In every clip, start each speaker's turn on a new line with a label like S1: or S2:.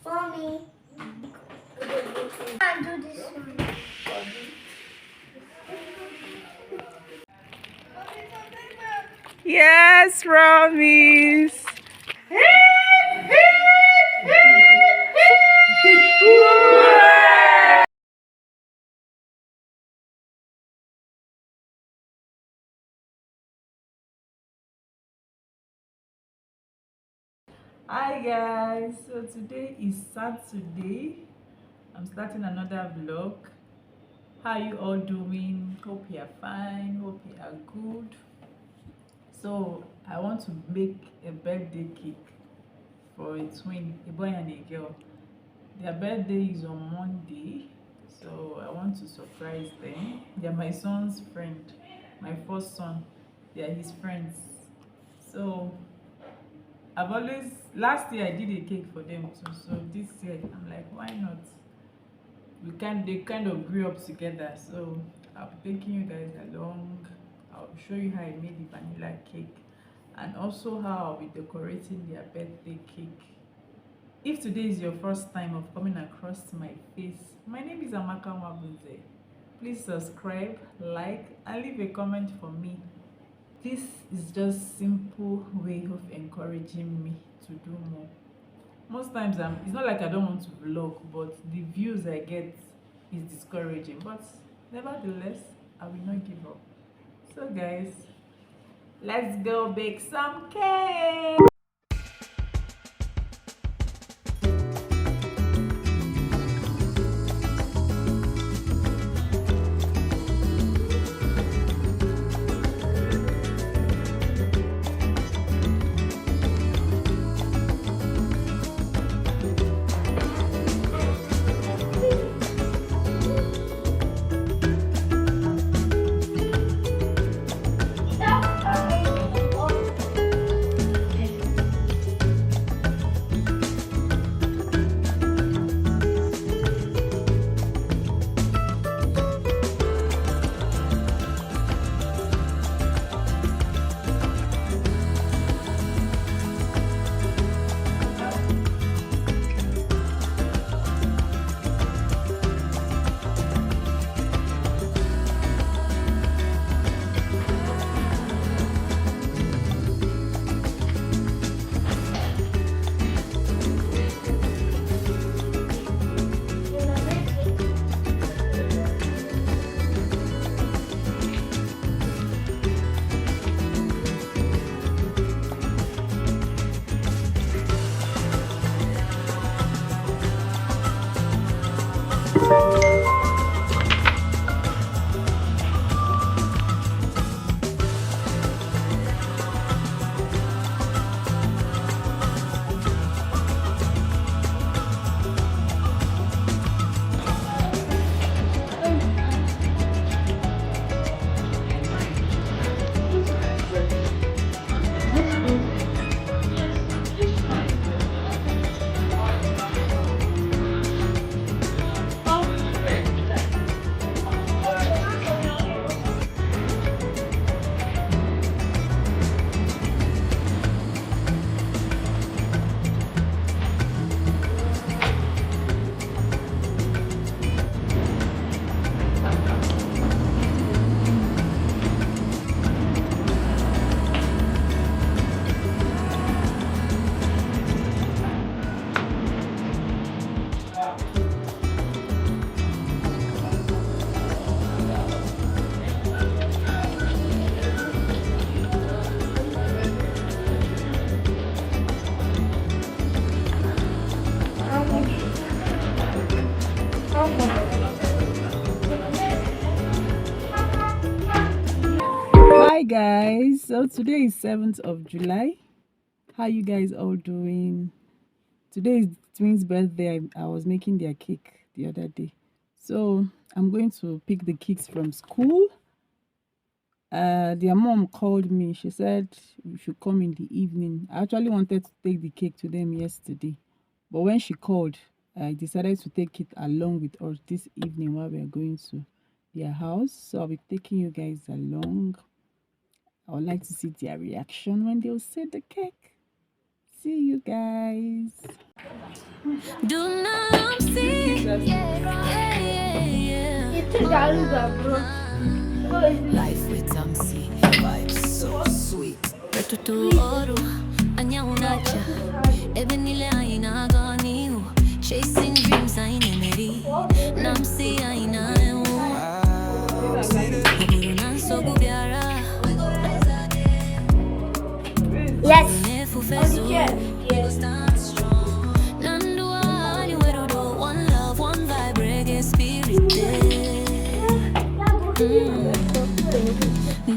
S1: Mommy, I do this one.
S2: Yes, promise. Hi guys, so today is Saturday. I'm starting another vlog. How you all doing? Hope you are fine, hope you are good. So I want to make a birthday cake for a twin, a boy and a girl. Their birthday is on Monday, so I want to surprise them. They're my son's friend, my first son. They are his friends. So I've always, last year I did a cake for them too, so this year I'm like, why not? They kind of grew up together, so I'll be taking you guys along. I'll show you how I made the vanilla cake and also how I'll be decorating their birthday cake. If today is your first time of coming across my face, my name is Amaka Mwabuze. Please subscribe, like, and leave a comment for me. This is just simple way of encouraging me to do more. Most times it's not like I don't want to vlog, but the views I get is discouraging. But nevertheless, I will not give up. So guys, let's go bake some cake. Hi guys, so today is 7th of July. How you guys all doing? Today is twins birthday. I was making their cake the other day, so I'm going to pick the cakes from school. Their mom called me. She said we should come in the evening. I actually wanted to take the cake to them yesterday, but when she called, I decided to take it along with us this evening while we are going to their house. So I'll be taking you guys along. I would like to see their reaction when they'll see the cake. See you guys.
S3: Do not see. Life with MC vibes so sweet. Retutu oru anya unacha. Ebenile aina gani. Chasing dreams aina meri. Namsi aina eu. Oburunan so gubiara.
S1: Yes.
S3: Nefu fezu. Nandua anywhere do one love, one vibe, reggae spirit.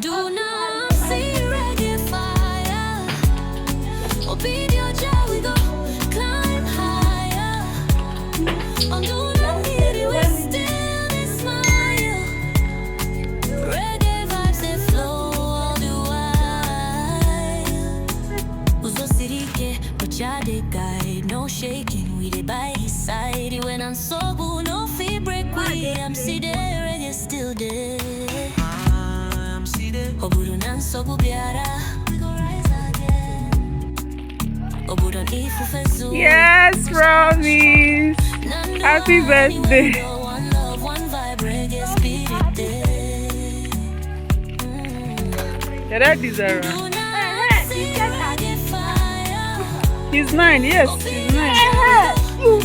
S3: Do not see reggae fire. Open your jaw, we go climb higher. On do not need it, we still they smile. Reggae vibes they flow all the while. Uzo sirike, pochade guide, no shaking, we dey by his side. When I'm sober, no fee break, we am see there, reggae still there. Oburunan sobu biara, we go rise again. Oburan ifu fezu.
S2: Yes, promise. Happy birthday.
S3: One love, one vibe, reggae spirit there.
S2: Your dad is around.
S3: Do not see reggae fire.
S2: He's 9, yes, he's 9.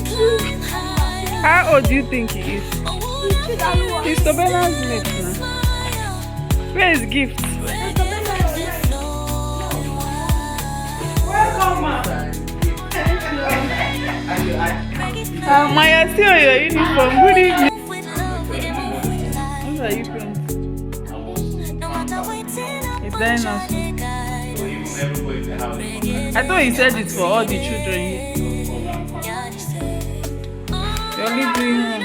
S3: Climb higher.
S2: How old do you think he is? He's Tobena's mate now.
S3: Smile.
S2: Where is gift? Maya, see on your uniform. Good evening. What are you doing? It's dinosaur. I thought he said it's for all the children here. You're only doing one.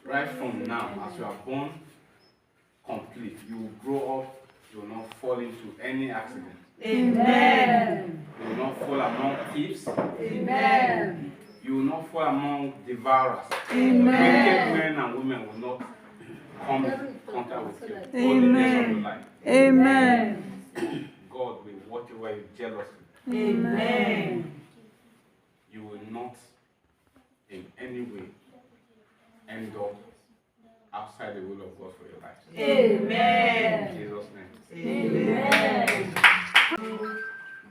S4: Right from now, as you are born complete, you will grow up, you will not fall into any accident.
S2: Amen.
S4: You will not fall among thieves.
S2: Amen.
S4: You will not fall among devourers.
S2: Amen.
S4: Wicked men and women will not come in contact with you. All the days of your life.
S2: Amen.
S4: God will watch over you jealously.
S2: Amen.
S4: You will not in any way end up outside the will of God for your life.
S2: Amen.
S4: In Jesus' name.
S2: Amen.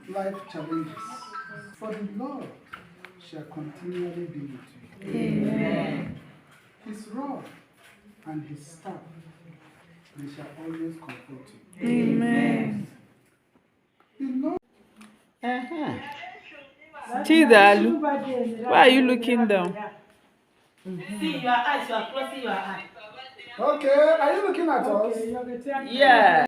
S5: Life challenges, for the Lord shall continually be with you.
S2: Amen.
S5: His rod and his staff, they shall always comfort you.
S2: Amen.
S5: The Lord
S2: Chidalu, why are you looking down?
S6: See your eyes, you are closing your eyes.
S5: Okay, are you looking at us?
S2: Yeah.